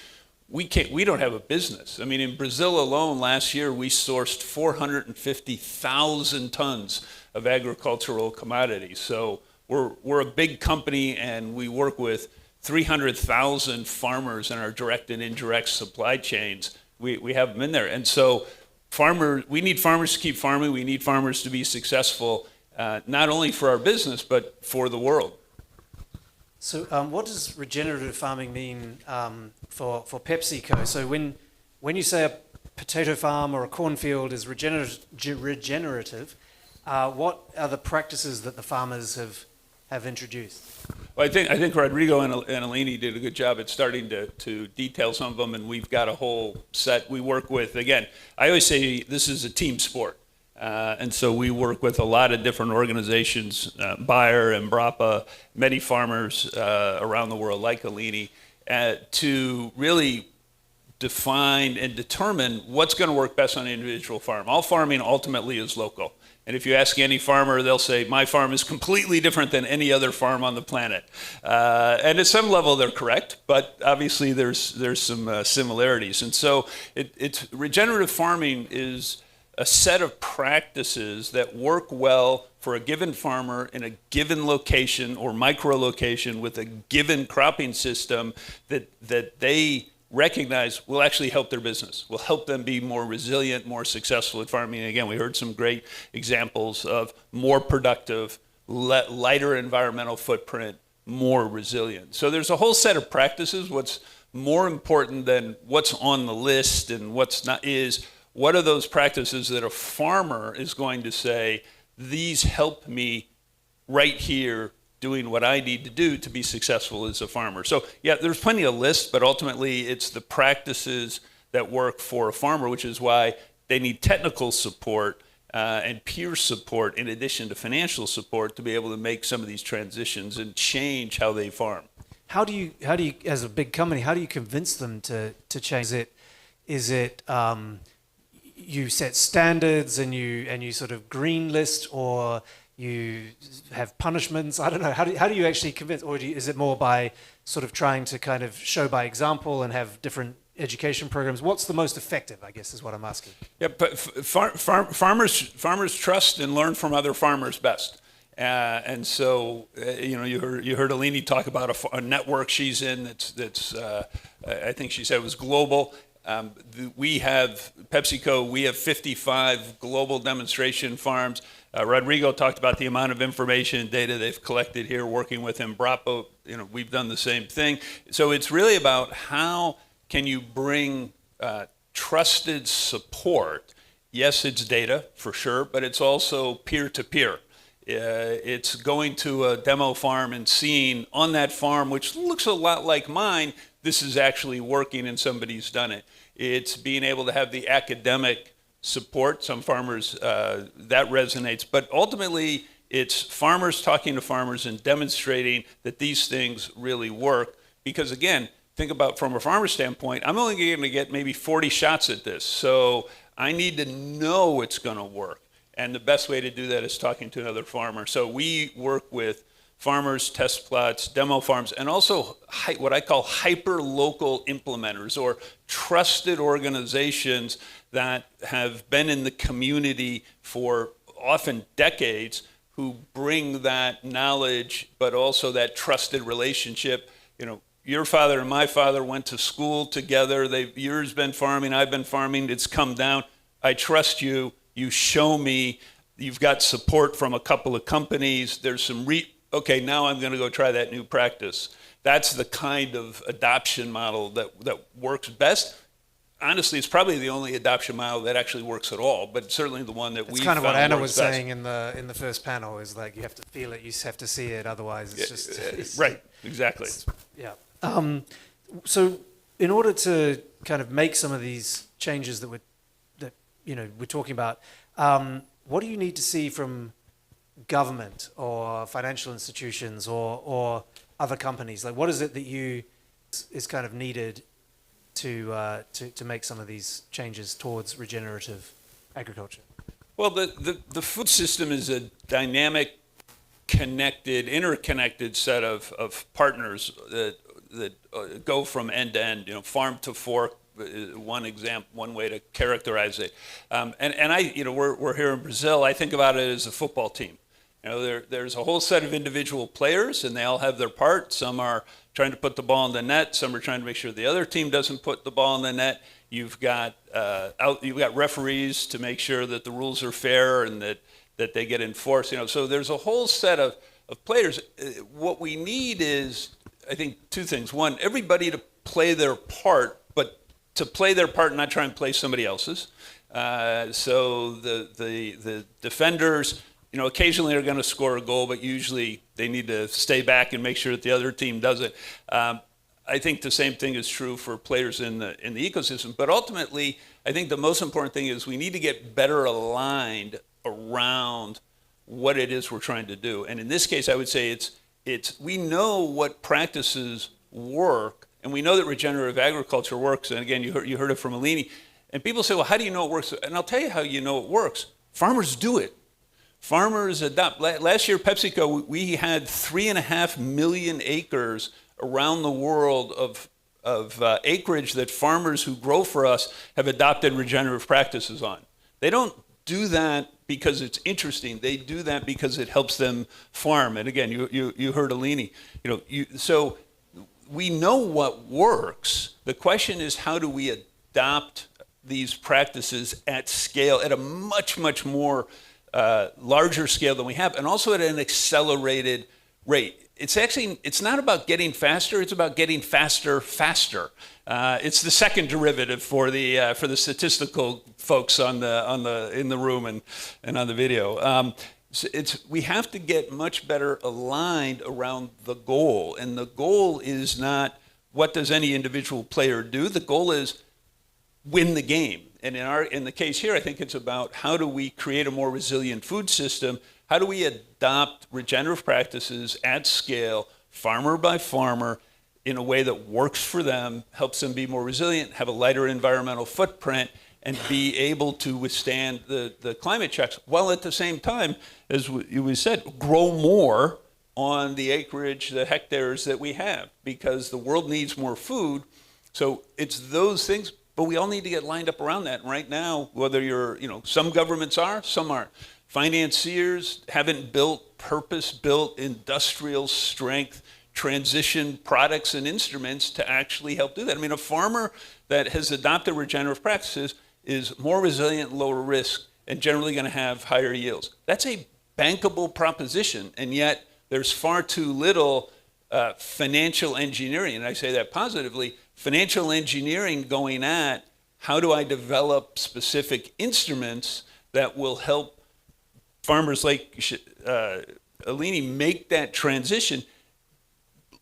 we don't have a business. I mean, in Brazil alone last year, we sourced 450,000 tons of agricultural commodities. So we're a big company, and we work with 300,000 farmers in our direct and indirect supply chains. We have them in there. And so we need farmers to keep farming. We need farmers to be successful, not only for our business, but for the world. So what does regenerative farming mean for PepsiCo? So when you say a potato farm or a cornfield is regenerative, what are the practices that the farmers have introduced? Well, I think Rodrigo and Alini did a good job at starting to detail some of them, and we've got a whole set we work with. Again, I always say this is a team sport. And so we work with a lot of different organizations, Bayer and Brapa, many farmers around the world like Alini, to really define and determine what's going to work best on an individual farm. All farming ultimately is local. And if you ask any farmer, they'll say, my farm is completely different than any other farm on the planet. And at some level, they're correct, but obviously there's some similarities. And so regenerative farming is a set of practices that work well for a given farmer in a given location or micro-location with a given cropping system that they recognize will actually help their business, will help them be more resilient, more successful at farming. And again, we heard some great examples of more productive, lighter environmental footprint, more resilient. So there's a whole set of practices. What's more important than what's on the list and what's not is, what are those practices that a farmer is going to say, these help me right here doing what I need to do to be successful as a farmer? So yeah, there's plenty of lists, but ultimately it's the practices that work for a farmer, which is why they need technical support and peer support in addition to financial support to be able to make some of these transitions and change how they farm. How do you, as a big company, how do you convince them to change it? Is it you set standards and you sort of green list, or you have punishments? I don't know. How do you actually convince, or is it more by sort of trying to kind of show by example and have different education programs? What's the most effective, I guess, is what I'm asking. Yeah, but farmers trust and learn from other farmers best. And so, you heard Alini talk about a network she's in that's I think she said it was global. We have PepsiCo. We have 55 global demonstration farms. Rodrigo talked about the amount of information and data they've collected here, working with him. Brapa, we've done the same thing. So it's really about how can you bring trusted support. Yes, it's data for sure, but it's also peer-to-peer. It's going to a demo farm and seeing on that farm, which looks a lot like mine, this is actually working and somebody's done it. It's being able to have the academic support. Some farmers, that resonates. But ultimately, it's farmers talking to farmers and demonstrating that these things really work because again, think about from a farmer standpoint, I'm only going to get maybe 40 shots at this. So I need to know it's going to work. And the best way to do that is talking to another farmer. So we work with farmers, test plots, demo farms, and also what I call hyper-local implementers or trusted organizations that have been in the community for often decades, who bring that knowledge, but also that trusted relationship. You know, your father and my father went to school together. Yours been farming, I've been farming, it's come down. I trust you, you show me, you've got support from a couple of companies, there's some okay, now I'm gonna go try that new practice. That's the kind of adoption model that works best. Honestly, it's probably the only adoption model that actually works at all, but certainly the one that we found. It's kind of what Anna was best. saying in the first panel, is like you have to feel it, you have to see it, otherwise it's just... Right, exactly. Yeah. So in order to kind of make some of these changes that we're talking about, what do you need to see from government or financial institutions or other companies? Like, what is it that is kind of needed to make some of these changes towards regenerative agriculture? Well, the food system is a dynamic, interconnected set of partners that go from end to end. You know, farm to fork. One way to characterize it. We're here in Brazil. I think about it as a football team. You know, there's a whole set of individual players, and they all have their part. Some are trying to put the ball in the net. Some are trying to make sure the other team doesn't put the ball in the net. You've got referees to make sure that the rules are fair and that they get enforced. You know, so there's a whole set of players. What we need is, I think, two things. One, everybody to play their part, but to play their part and not try and play somebody else's. So the defenders, you know, occasionally are going to score a goal, but usually they need to stay back and make sure that the other team does it. I think the same thing is true for players in the ecosystem. But ultimately, I think the most important thing is we need to get better aligned around what it is we're trying to do. And in this case, I would say it's we know what practices work, and we know that regenerative agriculture works. And again, you heard it from Eleni. And people say, well, how do you know it works? And I'll tell you how you know it works. Farmers do it. Farmers adopt. Last year, PepsiCo, we had 3.5 million acres around the world of acreage that farmers who grow for us have adopted regenerative practices on. They don't do that because it's interesting. They do that because it helps them farm. And again, you heard Eleni. So we know what works. The question is, how do we adopt these practices at scale, at a much, much more larger scale than we have, and also at an accelerated rate. It's not about getting faster, it's about getting faster. It's the second derivative for the statistical folks in the room and on the video. We have to get much better aligned around the goal, and the goal is not what does any individual player do. The goal is win the game. And in the case here, I think it's about how do we create a more resilient food system? How do we adopt regenerative practices at scale, farmer by farmer, in a way that works for them, helps them be more resilient, have a lighter environmental footprint, and be able to withstand the climate checks, while at the same time, as we said, grow more on the acreage, the hectares that we have, because the world needs more food. So it's those things. But we all need to get lined up around that. And right now, whether some governments are, some aren't. Financiers haven't built purpose-built industrial strength transition products and instruments to actually help do that. I mean, a farmer that has adopted regenerative practices is more resilient, lower risk, and generally going to have higher yields. That's a bankable proposition, and yet there's far too little financial engineering, and I say that positively, financial engineering going at how do I develop specific instruments that will help farmers like Eleni make that transition.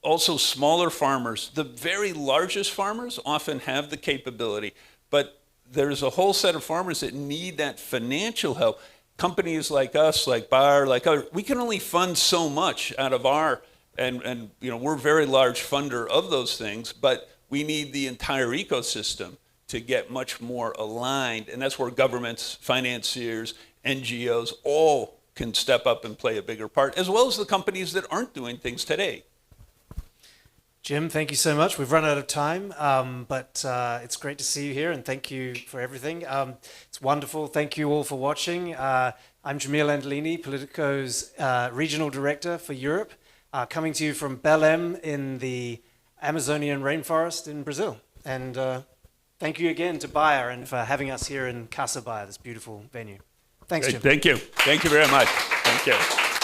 Also, smaller farmers, the very largest farmers often have the capability, but there's a whole set of farmers that need that financial help. Companies like us, like Bayer, like others, we can only fund so much out of our and we're a very large funder of those things, but we need the entire ecosystem to get much more aligned, and that's where governments, financiers, NGOs, all can step up and play a bigger part, as well as the companies that aren't doing things today. Jim, thank you so much. We've run out of time, but it's great to see you here, and thank you for everything. It's wonderful. Thank you all for watching. I'm Jamil Andolini, Politico's Regional Director for Europe, coming to you from Belém in the Amazonian rainforest in Brazil. And thank you again to Bayer and for having us here in Casa Bayer, this beautiful venue. Thanks, Jim. Thank you. Thank you very much. Thank you.